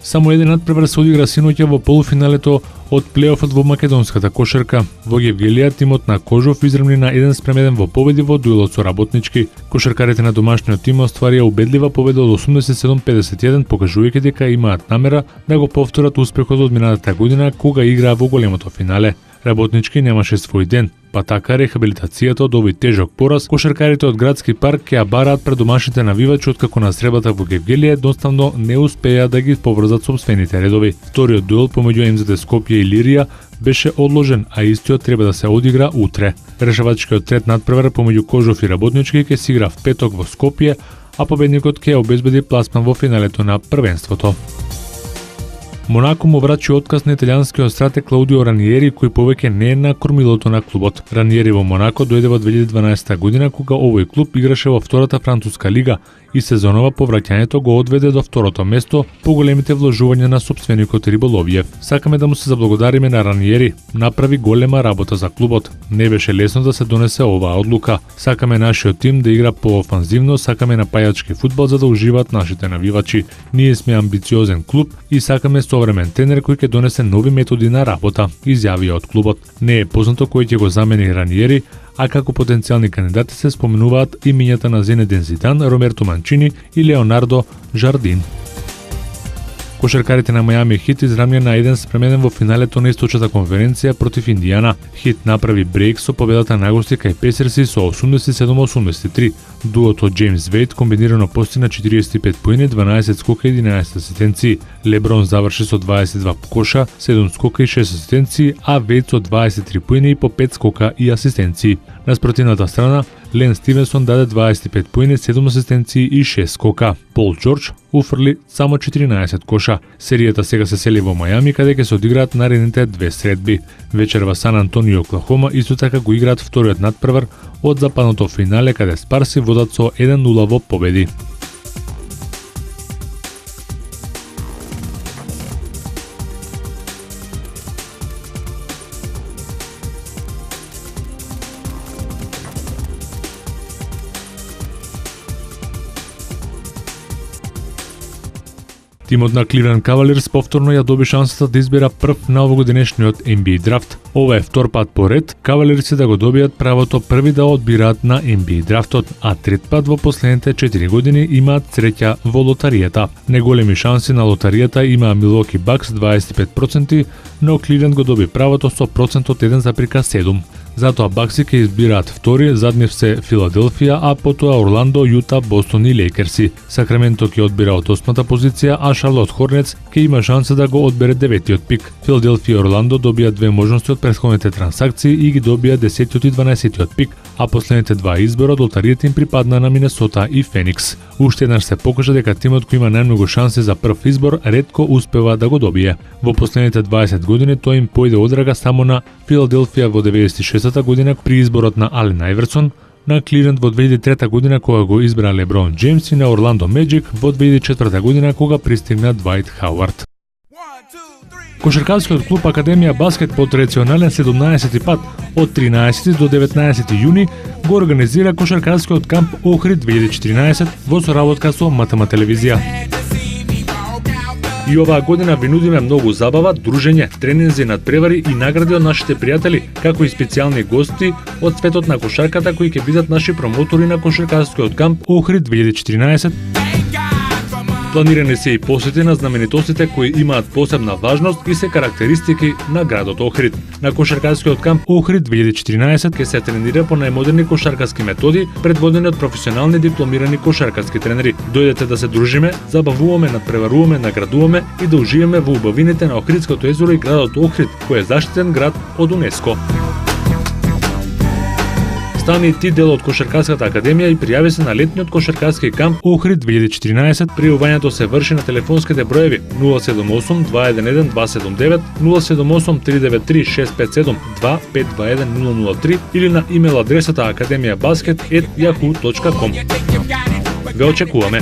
Само еден надпревар се одигра синоќа во полуфиналето од плеофот во македонската кошарка. Во Гевгелија тимот на Кожов изравни на 1:1 во победи во дуелот со Работнички. Кошаркарите на домашниот тим остварија убедлива победа од 87-51, покажувајќи дека имаат намера да го повторат успехот од минатата година кога играа во големото финале. Работнички немаше свој ден, па така рехабилитацијата од овој тежок пораз, кошаркарите од Градски парк ќе ја бараат пред домашните навивачи откако на сребата во Гевгелија едноставно не успеа да ги поврзат сопствените редови. Вториот дуел помеѓу МЗД Скопје и Илирија беше одложен, а истиот треба да се одигра утре. Решавачкиот трет надпревар помеѓу Кожов и Работнички ќе се игра в петок во Скопје, а победникот ќе обезбеди пласман во финалето на првенството. Монако му врачи отказ на италијанскиот стратег Клаудио Раниери, кој повеќе не е на кормилото на клубот. Раниери во Монако дојде во 2012 година кога овој клуб играше во втората француска лига и сезонова повраќањето го одведе до второто место по големите вложувања на сопственикот Риболовиев. Сакаме да му се заблагодариме на Раниери, направи голема работа за клубот. Не беше лесно да се донесе оваа одлука. Сакаме нашиот тим да игра поофанзивно, сакаме напајачки фудбал за да уживаат нашите навивачи. Ние сме амбициозен клуб и сакаме современ тренер кој ќе донесе нови методи на работа, изјавија од клубот. Не е познато кој ќе го замени Раниери, а како потенцијални кандидати се споменуваат имињата на Зинедин Зидан, Роберто Манчини и Леонардо Жардин. Кошаркарите на Мајами Хит изравнија на 1:1 во финалето на источната конференција против Индијана. Хит направи брейк со победата на гости кај Песерси со 87-83. Дуото Джеймс Вейт комбинирано постигна 45 поени, 12 скока и 11 асистенции. Леброн заврши со 22 коша, 7 скока и 6 асистенции, а Вейт со 23 поени и по 5 скока и асистенции. На спротивната страна, Лен Стивенсон даде 25 поени, 7 асистенции и 6 скока. Пол Џорџ уфрли само 14 коша. Серијата сега се сели во Мајами, каде ќе се одиграат наредните две средби. Вечер во Сан Антонио, Оклахома, исто така го играат вториот надпревар од западното финале, каде Спарси водат со 1:0 во победи. Тимот на Кливленд Кавалерс повторно ја доби шансата да избира прв на овогодинешниот NBA драфт. Ова е втор пат поред Кавалерси да го добијат правото први да одбираат на NBA драфтот, а трет пат во последните 4 години имаат среќа во лотаријата. Неголеми шанси на лотаријата имаа Милуоки Бакс 25%, но Кливленд го доби правото со процент од 1,7. Затоа Бакси ќе избираат втори, зад нив се Филаделфија, а потоа Орландо, Јута, Бостон и Лейкерси. Сакраменто ќе одбира од 8-та позиција, а Шарлот Хорнетс ќе има шанса да го одбере 9-тиот пик. Филаделфија и Орландо добија две можности од претходните трансакции и ги добија 10-тиот и 12-тиот пик, а последните два избора од лотаријата им припадна на Минесота и Феникс. Уште еднаш се покажа дека тимот кој има најмногу шанси за прв избор ретко успева да го добие. Во последните 20 години тој им појде одрага само на Филаделфија во 96-та година при изборот на Ален Ајверсон, на Кливленд во 2003 година кога го избра Леброн Џеймс и на Орландо Меджик во 2004 година кога пристигна Двајт Хауард. Кошаркарскиот клуб Академија Баскет по традиционален 17-ти пат од 13 до 19 јуни го организира Кошаркарскиот камп Охрид 2014 во соработка со МТМ телевизија. И оваа година ви нудиме многу забава, дружење, тренинзи, надпревари и награди од нашите пријатели, како и специјални гости од светот на кошарката кои ќе бидат наши промотори на Кошаркарскиот камп Охрид 2014. Планирани се и посети на знаменитостите кои имаат посебна важност и се карактеристики на градот Охрид. На Кошаркарскиот камп Охрид 2014 ќе се тренира по најмодерни кошаркарски методи, предводени од професионални дипломирани кошаркарски тренери. Дојдете да се дружиме, забавуваме, надпреваруваме, наградуваме и да уживаме во убавините на Охридското езеро и градот Охрид, кој е заштитен град од УНЕСКО. Стани ти дел од Кошаркарската академија и пријави се на летниот кошаркарски камп Охрид 2014. Пријавувањето се врши на телефонските броеви 078 211 279, 078 393 657, 2521 003 или на имейл адресата academiabasket@yahoo.com. Ве очекуваме.